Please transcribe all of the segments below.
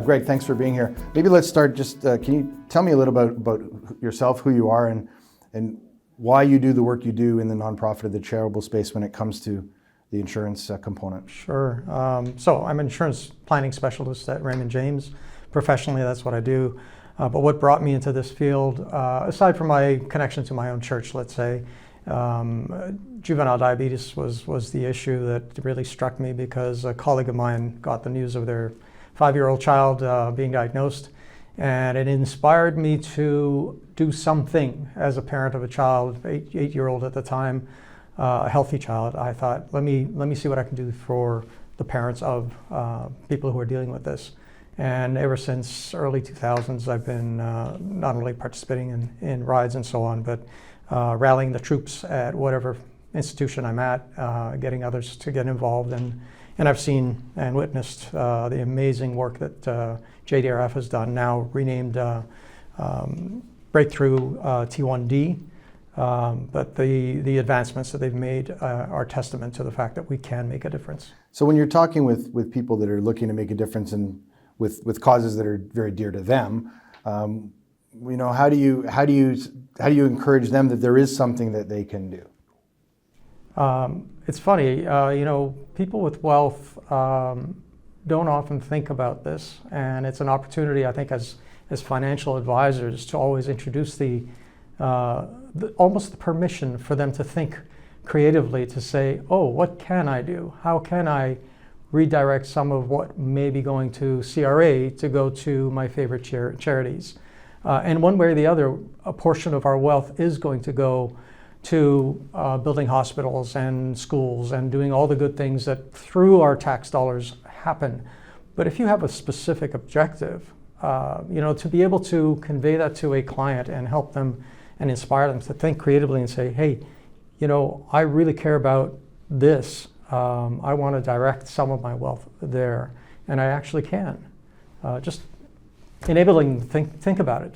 Greg, thanks for being here. Maybe let's start can you tell me a little about yourself, who you are, and why you do the work you do in the nonprofit or the charitable space when it comes to the insurance component? Sure. So I'm an insurance planning specialist at Raymond James. Professionally, that's what I do. But what brought me into this field, aside from my connection to my own church, let's say, juvenile diabetes was the issue that really struck me because a colleague of mine got the news of their 5-year-old child being diagnosed, and it inspired me to do something as a parent of a child, 8-year-old at the time, a healthy child. I thought, let me see what I can do for the parents of people who are dealing with this. And ever since early 2000s, I've been not only participating in rides and so on, but rallying the troops at whatever institution I'm at, getting others to get involved. And I've seen and witnessed the amazing work that JDRF has done, now renamed Breakthrough T1D. But the advancements that they've made are testament to the fact that we can make a difference. So when you're talking with people that are looking to make a difference and with causes that are very dear to them, how do you encourage them that there is something that they can do? It's funny, people with wealth don't often think about this, and it's an opportunity, I think, as financial advisors to always introduce almost the permission for them to think creatively, to say, oh, what can I do? How can I redirect some of what may be going to CRA to go to my favorite charities? And one way or the other, a portion of our wealth is going to go to building hospitals and schools and doing all the good things that through our tax dollars happen. But if you have a specific objective, to be able to convey that to a client and help them and inspire them to think creatively and say, hey, I really care about this. I want to direct some of my wealth there, and I actually can. Just enabling think about it.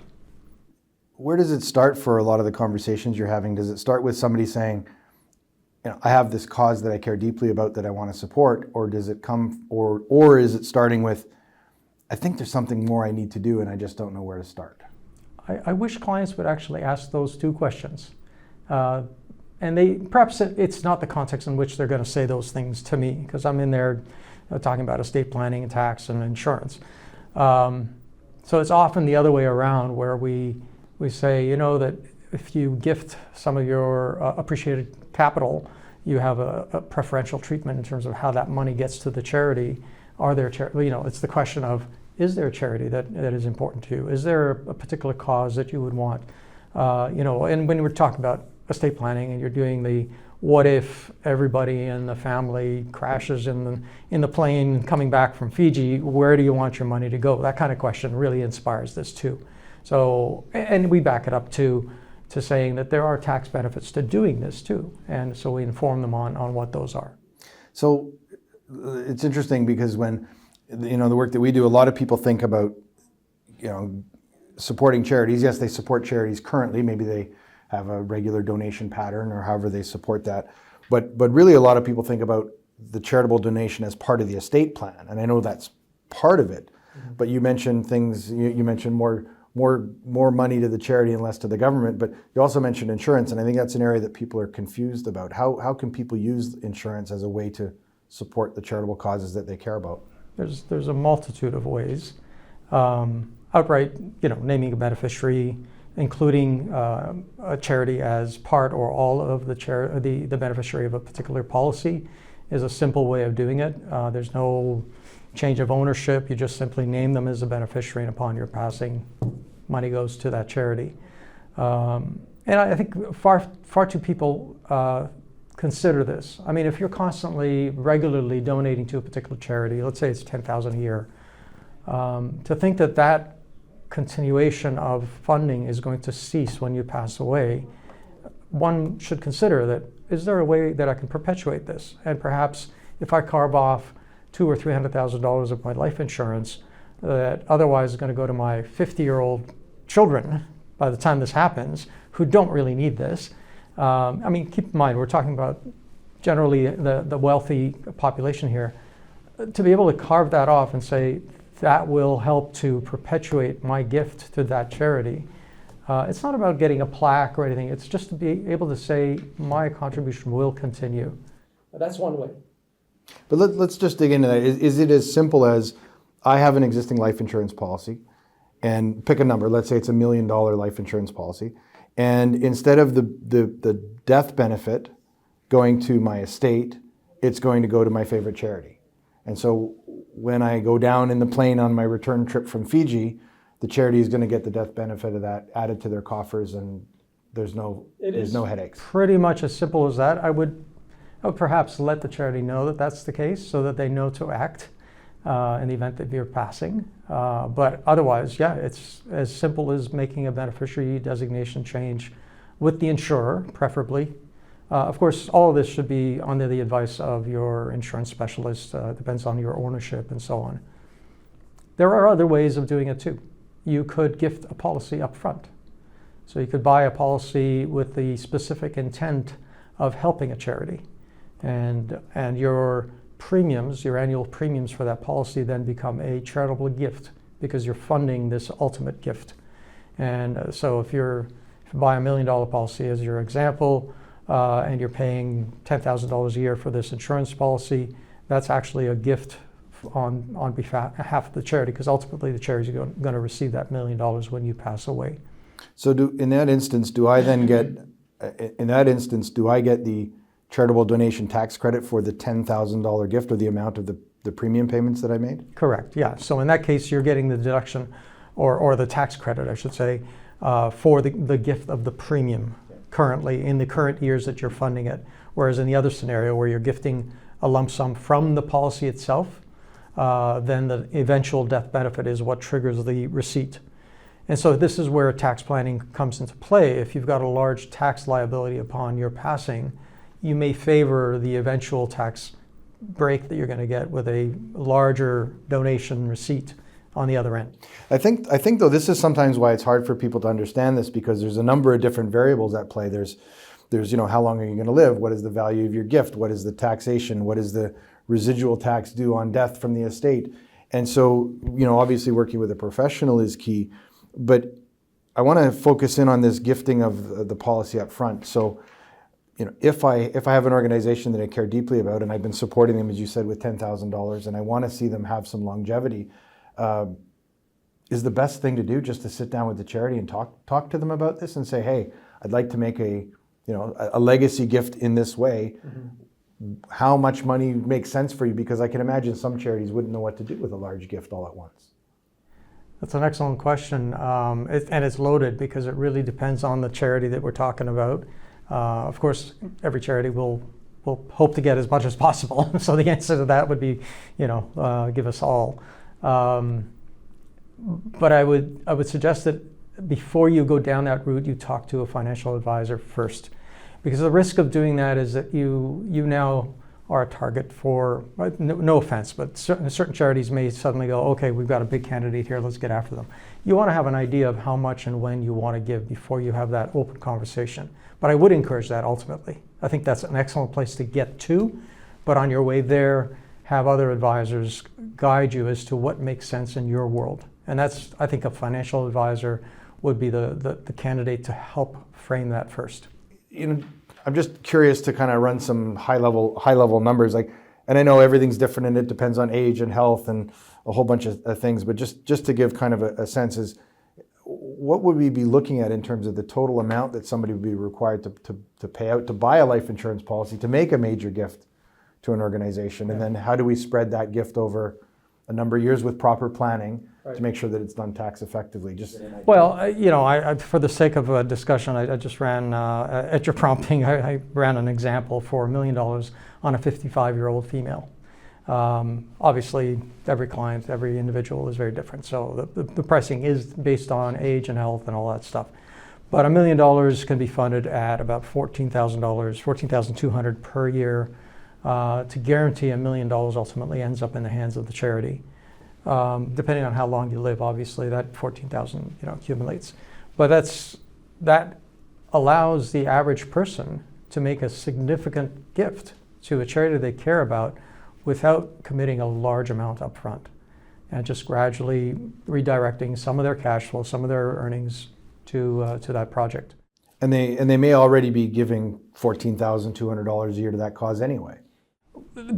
Where does it start for a lot of the conversations you're having? Does it start with somebody saying, I have this cause that I care deeply about that I want to support, or does it come, or is it starting with, I think there's something more I need to do and I just don't know where to start? I wish clients would actually ask those two questions. And perhaps it's not the context in which they're going to say those things to me, because I'm in there talking about estate planning and tax and insurance. So it's often the other way around, where we say, that if you gift some of your appreciated capital, you have a preferential treatment in terms of how that money gets to the charity. Are there it's the question of, is there a charity that is important to you? Is there a particular cause that you would want? And when we're talking about estate planning and you're doing the what if everybody in the family crashes in the plane coming back from Fiji, where do you want your money to go? That kind of question really inspires this too. So, and we back it up to saying that there are tax benefits to doing this too. And so we inform them on what those are. So it's interesting because when, the work that we do, a lot of people think about, supporting charities. Yes, they support charities currently. Maybe they have a regular donation pattern or however they support that. But really a lot of people think about the charitable donation as part of the estate plan. And I know that's part of it, but you mentioned things, you mentioned more money to the charity and less to the government, but you also mentioned insurance. And I think that's an area that people are confused about. How can people use insurance as a way to support the charitable causes that they care about? There's a multitude of ways. Outright, naming a beneficiary, including a charity as part or all of the beneficiary of a particular policy, is a simple way of doing it. There's no change of ownership. You just simply name them as a beneficiary, and upon your passing, money goes to that charity. And I think far too people consider this. I mean, if you're constantly, regularly donating to a particular charity, let's say it's $10,000 a year, to think that continuation of funding is going to cease when you pass away, one should consider that, is there a way that I can perpetuate this? And perhaps if I carve off $200,000 or $300,000 of my life insurance that otherwise is going to go to my 50-year-old children by the time this happens, who don't really need this. Keep in mind, we're talking about generally the wealthy population here. To be able to carve that off and say, that will help to perpetuate my gift to that charity. It's not about getting a plaque or anything. It's just to be able to say my contribution will continue. That's one way. But let's just dig into that. Is it as simple as I have an existing life insurance policy, and pick a number, let's say it's $1 million life insurance policy, and instead of the death benefit going to my estate, it's going to go to my favorite charity. And so when I go down in the plane on my return trip from Fiji, the charity is going to get the death benefit of that added to their coffers, and there's no headaches. Pretty much as simple as that. I would perhaps let the charity know that that's the case, so that they know to act in the event that you're passing. But otherwise, yeah, it's as simple as making a beneficiary designation change with the insurer, preferably. Of course, all of this should be under the advice of your insurance specialist. Depends on your ownership and so on. There are other ways of doing it too. You could gift a policy up front. So you could buy a policy with the specific intent of helping a charity. And your premiums, your annual premiums for that policy then become a charitable gift because you're funding this ultimate gift. And so if you buy $1 million policy as your example, and you're paying $10,000 a year for this insurance policy, that's actually a gift on behalf of the charity, because ultimately the charity is going to receive that $1 million when you pass away. So in that instance, do I get the charitable donation tax credit for the $10,000 gift, or the amount of the premium payments that I made? Correct, yeah. So in that case, you're getting the deduction, or the tax credit, I should say, for the gift of the premium currently in the current years that you're funding it. Whereas in the other scenario where you're gifting a lump sum from the policy itself, then the eventual death benefit is what triggers the receipt. And so this is where tax planning comes into play. If you've got a large tax liability upon your passing, you may favor the eventual tax break that you're going to get with a larger donation receipt on the other end. I think though, this is sometimes why it's hard for people to understand this, because there's a number of different variables at play. There's how long are you going to live? What is the value of your gift? What is the taxation? What is the residual tax due on death from the estate? And so, obviously working with a professional is key, but I want to focus in on this gifting of the policy up front. So, if I have an organization that I care deeply about, and I've been supporting them, as you said, with $10,000, and I want to see them have some longevity, is the best thing to do just to sit down with the charity and talk to them about this and say, hey, I'd like to make a legacy gift in this way. Mm-hmm. How much money makes sense for you? Because I can imagine some charities wouldn't know what to do with a large gift all at once. That's an excellent question, and it's loaded because it really depends on the charity that we're talking about. Of course, every charity will hope to get as much as possible. So the answer to that would be, give us all. But I would suggest that before you go down that route, you talk to a financial advisor first, because the risk of doing that is that you now are a target for, no offense, but certain charities may suddenly go, okay, we've got a big candidate here, let's get after them. You want to have an idea of how much and when you want to give before you have that open conversation. But I would encourage that ultimately. I think that's an excellent place to get to, but on your way there, have other advisors guide you as to what makes sense in your world. And that's, I think, a financial advisor would be the candidate to help frame that first. I'm just curious to kind of run some high level numbers, and I know everything's different and it depends on age and health and a whole bunch of things, but just to give kind of a sense, is what would we be looking at in terms of the total amount that somebody would be required to pay out to buy a life insurance policy, to make a major gift to an organization? And then how do we spread that gift over a number of years with proper planning to make sure that it's done tax effectively? Well, I for the sake of a discussion, I just ran, at your prompting, I ran an example for $1 million on a 55-year-old female. Obviously, every client, every individual is very different. So the pricing is based on age and health and all that stuff. But $1 million can be funded at about $14,000, $14,200 per year. To guarantee $1 million ultimately ends up in the hands of the charity. Depending on how long you live, obviously, that $14,000 accumulates. But that allows the average person to make a significant gift to a charity they care about without committing a large amount up front. and just gradually redirecting some of their cash flow, some of their earnings to that project. And they may already be giving $14,200 a year to that cause anyway.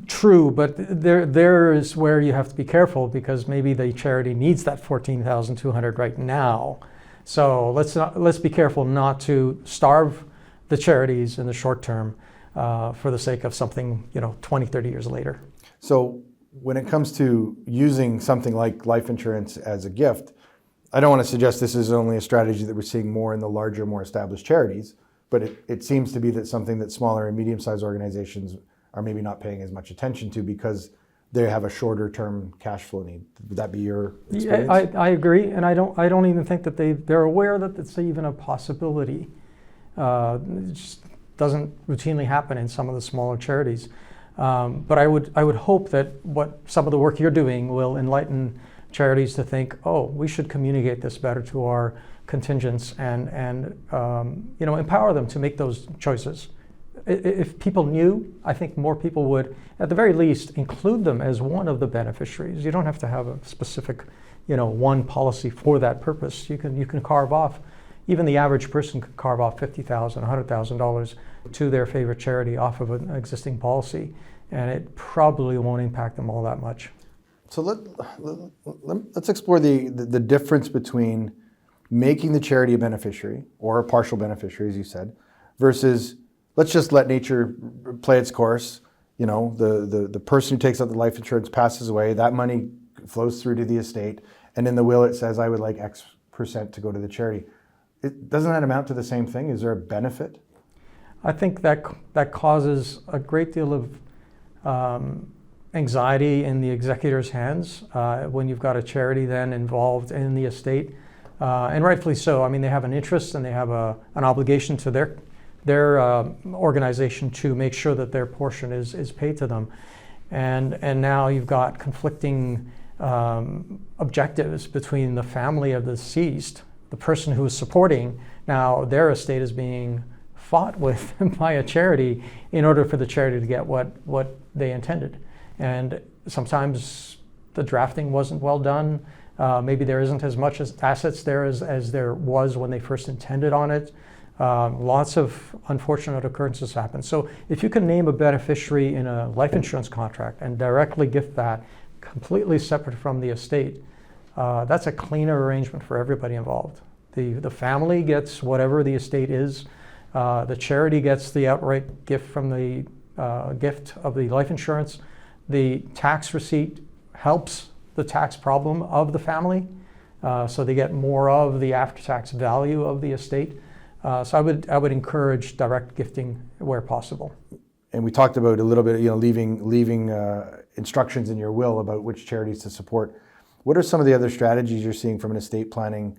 True, but there is where you have to be careful, because maybe the charity needs that $14,200 right now. So let's be careful not to starve the charities in the short term for the sake of something 20, 30 years later. So when it comes to using something like life insurance as a gift, I don't want to suggest this is only a strategy that we're seeing more in the larger, more established charities, but it seems to be that something that smaller and medium-sized organizations are maybe not paying as much attention to because they have a shorter term cash flow need. Would that be your experience? Yeah, I agree, and I don't even think that they're aware that it's even a possibility. It just doesn't routinely happen in some of the smaller charities. But I would hope that what some of the work you're doing will enlighten charities to think, oh, we should communicate this better to our contingents and empower them to make those choices. If people knew, I think more people would, at the very least, include them as one of the beneficiaries. You don't have to have a specific, one policy for that purpose. You can carve off, even the average person could carve off $50,000, $100,000 to their favorite charity off of an existing policy, and it probably won't impact them all that much. So let's explore the difference between making the charity a beneficiary or a partial beneficiary, as you said, versus let's just let nature play its course. The person who takes out the life insurance passes away, that money flows through to the estate, and in the will it says, I would like X percent to go to the charity. Doesn't that amount to the same thing? Is there a benefit? I think that causes a great deal of anxiety in the executor's hands when you've got a charity then involved in the estate, and rightfully so. I mean, they have an interest and they have an obligation to their organization to make sure that their portion is paid to them, and now you've got conflicting objectives between the family of the deceased, the person who is supporting. Now their estate is being fought with by a charity in order for the charity to get what they intended. And sometimes the drafting wasn't well done. Maybe there isn't as much assets there as there was when they first intended on it. Lots of unfortunate occurrences happen. So if you can name a beneficiary in a life insurance contract and directly gift that completely separate from the estate, that's a cleaner arrangement for everybody involved. The family gets whatever the estate is. The charity gets the outright gift from the gift of the life insurance. The tax receipt helps the tax problem of the family, so they get more of the after-tax value of the estate. So I would encourage direct gifting where possible. And we talked about a little bit, leaving instructions in your will about which charities to support. What are some of the other strategies you're seeing from an estate planning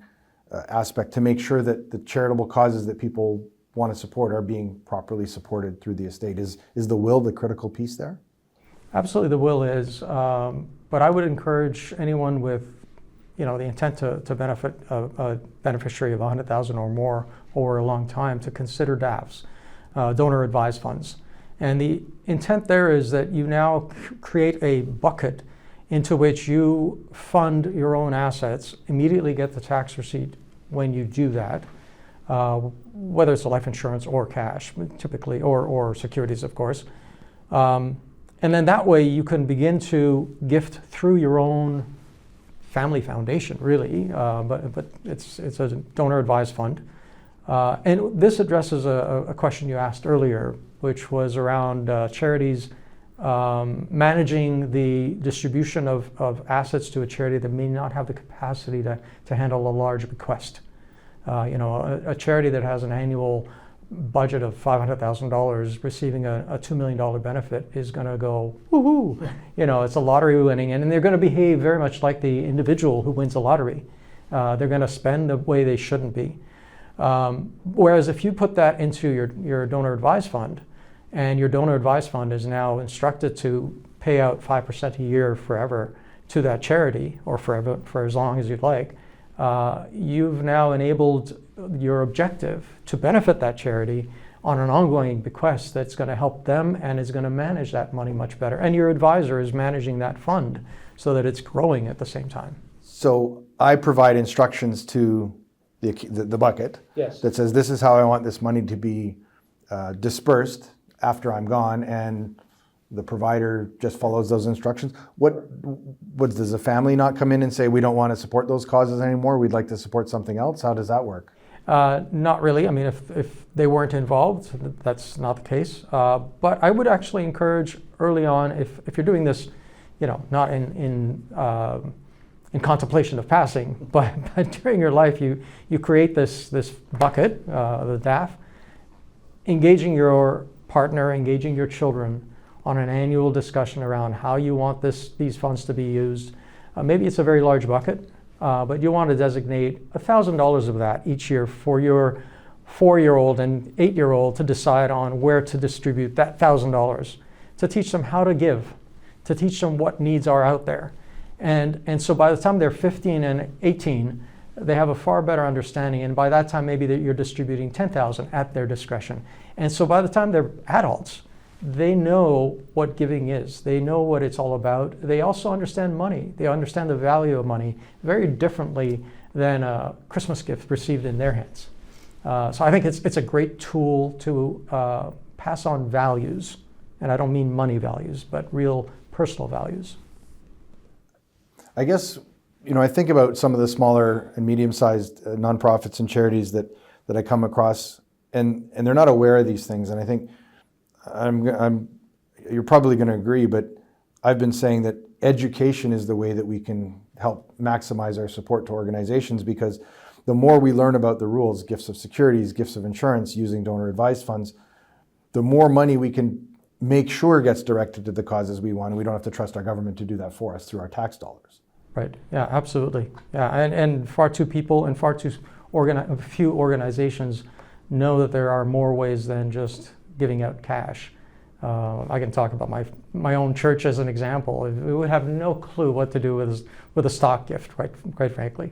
aspect to make sure that the charitable causes that people want to support are being properly supported through the estate? Is the will the critical piece there? Absolutely, the will is. But I would encourage anyone with the intent to benefit a beneficiary of $100,000 or more over a long time to consider DAFs, donor advised funds. And the intent there is that you now create a bucket into which you fund your own assets, immediately get the tax receipt when you do that, whether it's a life insurance or cash, typically, or securities, of course. And then that way you can begin to gift through your own family foundation, really, but it's a donor advised fund. And this addresses a question you asked earlier, which was around charities managing the distribution of assets to a charity that may not have the capacity to handle a large bequest. A charity that has an annual budget of $500,000 receiving a $2 million benefit is going to go, woohoo! It's a lottery winning, and they're going to behave very much like the individual who wins the lottery. They're going to spend the way they shouldn't be. Whereas if you put that into your donor advised fund, and your donor advised fund is now instructed to pay out 5% a year forever to that charity, or forever for as long as you'd like, you've now enabled your objective to benefit that charity on an ongoing bequest that's going to help them and is going to manage that money much better. And your advisor is managing that fund. so that it's growing at the same time. So I provide instructions to the bucket Yes. that says, this is how I want this money to be dispersed after I'm gone, and the provider just follows those instructions. What does the family not come in and say, we don't want to support those causes anymore, we'd like to support something else? How does that work? Not really. I mean, if they weren't involved, that's not the case. But I would actually encourage early on, if you're doing this, not in contemplation of passing, but during your life, you create this bucket, the DAF, engaging your partner, engaging your children on an annual discussion around how you want these funds to be used. Maybe it's a very large bucket, but you want to designate $1,000 of that each year for your 4-year-old and 8-year-old to decide on where to distribute that $1,000, to teach them how to give, to teach them what needs are out there. And so by the time they're 15 and 18, they have a far better understanding. And by that time, maybe you're distributing $10,000 at their discretion. And so by the time they're adults, they know what giving is. They know what it's all about. They also understand money. They understand the value of money very differently than a Christmas gift received in their hands. So I think it's a great tool to pass on values. And I don't mean money values, but real personal values. I guess, I think about some of the smaller and medium-sized nonprofits and charities that I come across, and they're not aware of these things. And I think you're probably going to agree, but I've been saying that education is the way that we can help maximize our support to organizations, because the more we learn about the rules, gifts of securities, gifts of insurance, using donor advised funds, the more money we can make sure gets directed to the causes we want, and we don't have to trust our government to do that for us through our tax dollars. Right. Yeah, absolutely. Yeah, and far too people and far too few organizations know that there are more ways than just giving out cash. I can talk about my own church as an example. We would have no clue what to do with a stock gift, quite frankly.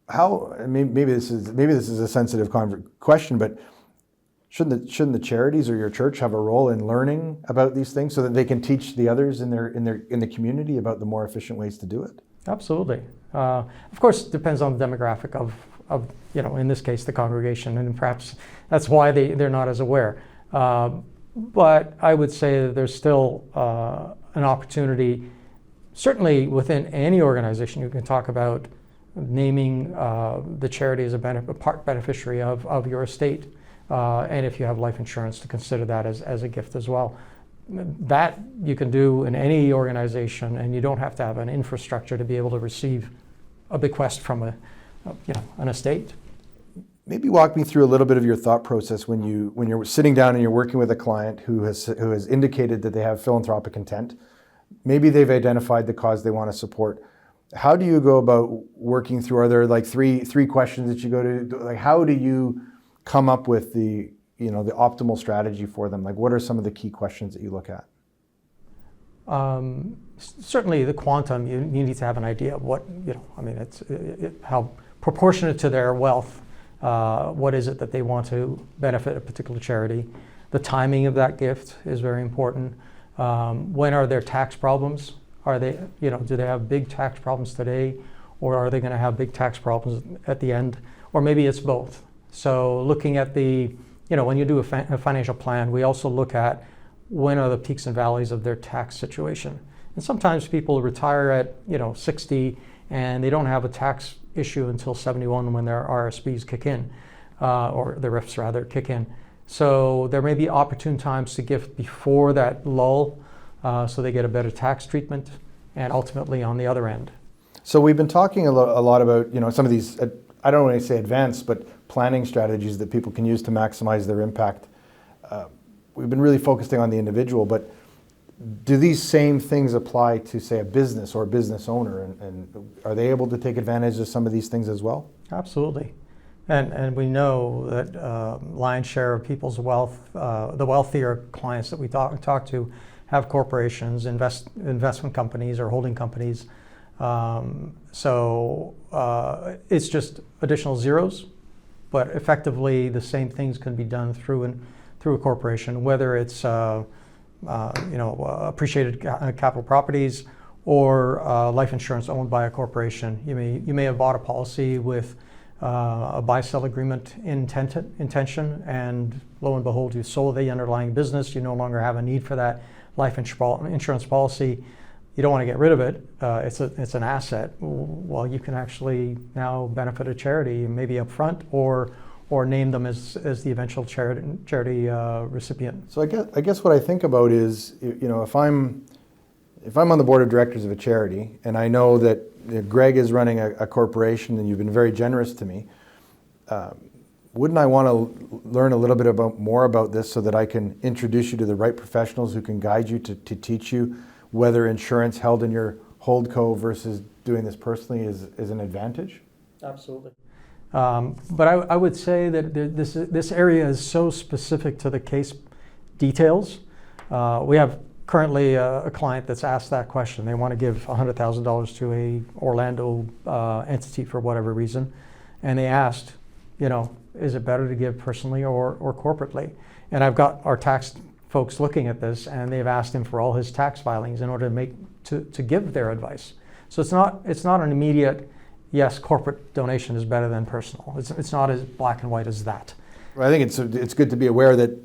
Maybe this is a sensitive question, but shouldn't the charities or your church have a role in learning about these things so that they can teach the others in the community about the more efficient ways to do it? Absolutely. Of course, it depends on the demographic of in this case, the congregation, and perhaps that's why they're not as aware. But I would say that there's still an opportunity, certainly within any organization. You can talk about naming the charity as a part beneficiary of your estate, and if you have life insurance, to consider that as a gift as well. That you can do in any organization, and you don't have to have an infrastructure to be able to receive a bequest from an estate. Maybe walk me through a little bit of your thought process when you're sitting down and you're working with a client who has indicated that they have philanthropic intent. Maybe they've identified the cause they want to support. How do you go about working through? Are there like three questions that you go to? Like, how do you come up with the optimal strategy for them? Like, what are some of the key questions that you look at? Certainly the quantum, you need to have an idea of what, it's how proportionate to their wealth, what is it that they want to benefit a particular charity. The timing of that gift is very important. When are their tax problems? Are they, do they have big tax problems today, or are they going to have big tax problems at the end? Or maybe it's both. So looking at when you do a financial plan, we also look at when are the peaks and valleys of their tax situation. And sometimes people retire at 60 and they don't have a tax issue until 71 when their RSPs kick in, or the RIFs rather kick in. So there may be opportune times to gift before that lull, so they get a better tax treatment, and ultimately on the other end. So we've been talking a lot about some of these, I don't want to say advanced, but planning strategies that people can use to maximize their impact. We've been really focusing on the individual, but do these same things apply to, say, a business or a business owner? And are they able to take advantage of some of these things as well? Absolutely. And we know that lion's share of people's wealth, the wealthier clients that we talk to, have corporations, investment companies or holding companies. So it's just additional zeros, but effectively the same things can be done through a corporation, whether it's appreciated capital properties, or life insurance owned by a corporation. You may have bought a policy with a buy-sell agreement intention, and lo and behold, you sold the underlying business. You no longer have a need for that life insurance policy. You don't want to get rid of it. It's an asset. Well, you can actually now benefit a charity, maybe up front, or name them as the eventual charity recipient. So I guess what I think about is, if I'm on the board of directors of a charity, and I know that Greg is running a corporation, and you've been very generous to me, wouldn't I want to learn a little bit more about this so that I can introduce you to the right professionals who can guide you to teach you whether insurance held in your holdco versus doing this personally is an advantage? Absolutely. But I would say that this area is so specific to the case details. We have currently a client that's asked that question. They want to give $100,000 to a Orlando entity for whatever reason, and they asked, is it better to give personally or corporately? And I've got our tax folks looking at this, and they've asked him for all his tax filings in order to give their advice. So it's not an immediate, yes, corporate donation is better than personal. It's not as black and white as that. I think it's good to be aware that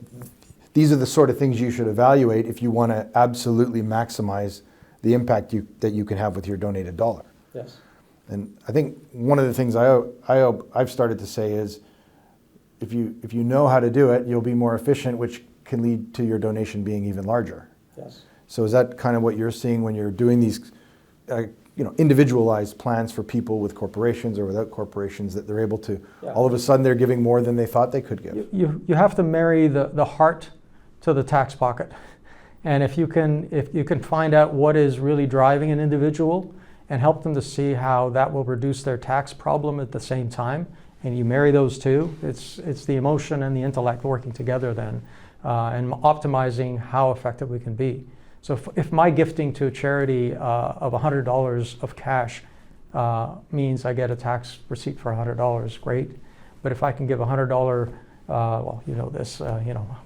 these are the sort of things you should evaluate if you want to absolutely maximize the impact that you can have with your donated dollar. Yes. And I think one of the things I've started to say is, if you know how to do it, you'll be more efficient, which can lead to your donation being even larger. Yes. So is that kind of what you're seeing when you're doing these, individualized plans for people with corporations or without corporations, that they're able to, all of a sudden they're giving more than they thought they could give? You have to marry the heart to the tax pocket, and if you can find out what is really driving an individual and help them to see how that will reduce their tax problem at the same time, and you marry those two, it's the emotion and the intellect working together then, and optimizing how effective we can be. So if my gifting to a charity of $100 of cash means I get a tax receipt for $100, great. But if I can give $100,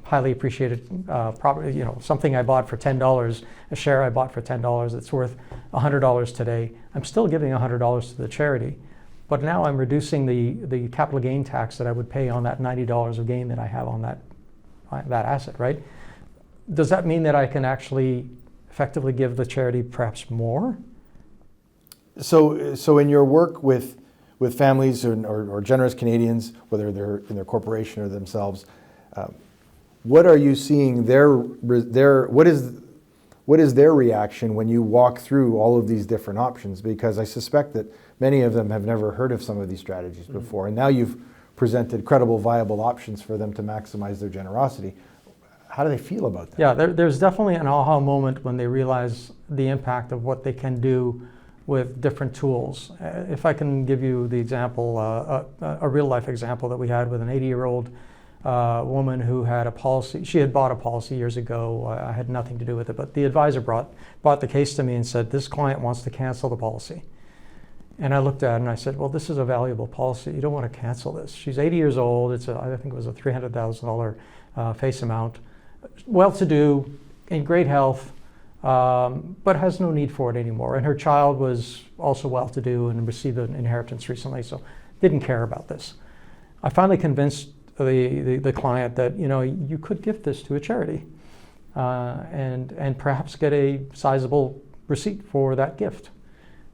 highly appreciated property, something I bought for $10, a share I bought for $10, it's worth $100 today, I'm still giving $100 to the charity. But now I'm reducing the capital gain tax that I would pay on that $90 of gain that I have on that asset, right? Does that mean that I can actually effectively give the charity perhaps more? So in your work with families or generous Canadians, whether they're in their corporation or themselves, what are you seeing what is their reaction when you walk through all of these different options? Because I suspect that many of them have never heard of some of these strategies before, and now you've presented credible, viable options for them to maximize their generosity. How do they feel about that? Yeah, there's definitely an aha moment when they realize the impact of what they can do with different tools. If I can give you the example, a real life example that we had with an 80-year-old woman who had a policy. She had bought a policy years ago. I had nothing to do with it, but the advisor brought the case to me and said, this client wants to cancel the policy. And I looked at it and I said, well, this is a valuable policy. You don't want to cancel this. She's 80 years old. I think it was a $300,000 face amount. Well-to-do, in great health, but has no need for it anymore. And her child was also well-to-do and received an inheritance recently, so didn't care about this. I finally convinced the client that you could gift this to a charity and perhaps get a sizable receipt for that gift.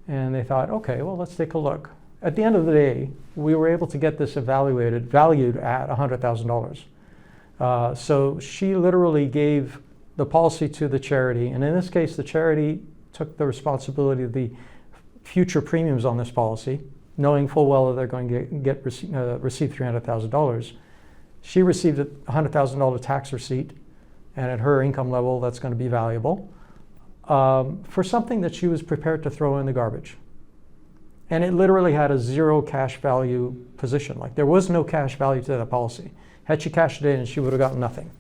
And they thought, okay, well, let's take a look. At the end of the day, we were able to get this valued at $100,000. So she literally gave the policy to the charity, and in this case, the charity took the responsibility of the future premiums on this policy, knowing full well that they're going to receive $300,000. She received a $100,000 tax receipt, and at her income level, that's going to be valuable for something that she was prepared to throw in the garbage. And it literally had a zero cash value position. Like, there was no cash value to that policy. Had she cashed it in, she would have gotten nothing.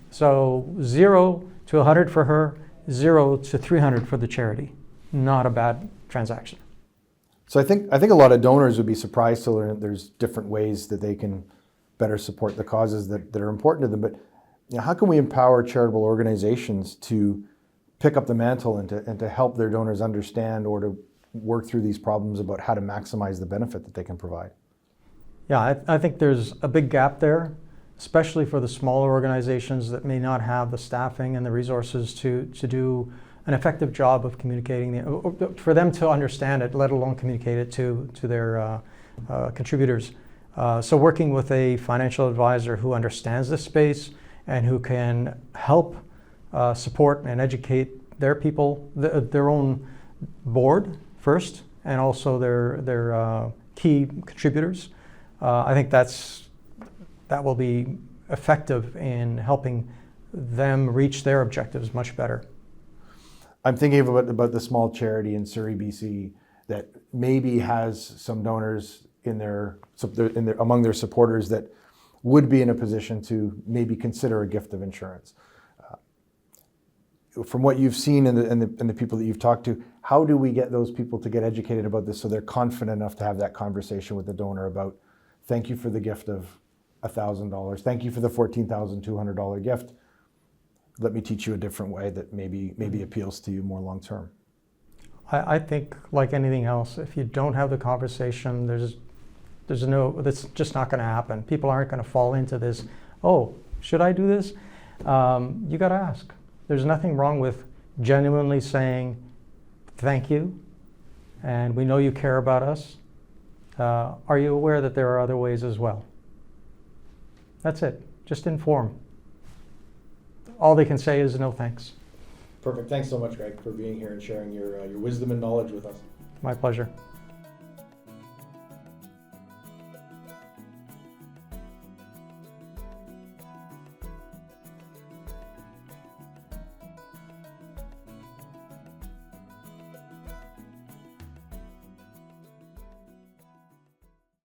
So 0 to 100 for her, 0 to 300 for the charity. Not a bad transaction. So I think a lot of donors would be surprised to learn that there's different ways that they can better support the causes that are important to them. But how can we empower charitable organizations to pick up the mantle and to help their donors understand or to work through these problems about how to maximize the benefit that they can provide? Yeah, I think there's a big gap there, especially for the smaller organizations that may not have the staffing and the resources to do an effective job of communicating, for them to understand it, let alone communicate it to their contributors. So working with a financial advisor who understands this space and who can help support and educate their people, their own board first, and also their key contributors. I think that will be effective in helping them reach their objectives much better. I'm thinking about the small charity in Surrey, BC, that maybe has some donors among their supporters that would be in a position to maybe consider a gift of insurance. From what you've seen and the people that you've talked to, how do we get those people to get educated about this so they're confident enough to have that conversation with the donor about, thank you for the gift of $1,000, thank you for the $14,200 gift. Let me teach you a different way that maybe appeals to you more long term. I think, like anything else, if you don't have the conversation, that's just not going to happen. People aren't going to fall into this, oh, should I do this? You got to ask. There's nothing wrong with genuinely saying thank you, and we know you care about us. Are you aware that there are other ways as well? That's it. Just inform. All they can say is no thanks. Perfect. Thanks so much, Greg, for being here and sharing your wisdom and knowledge with us. My pleasure.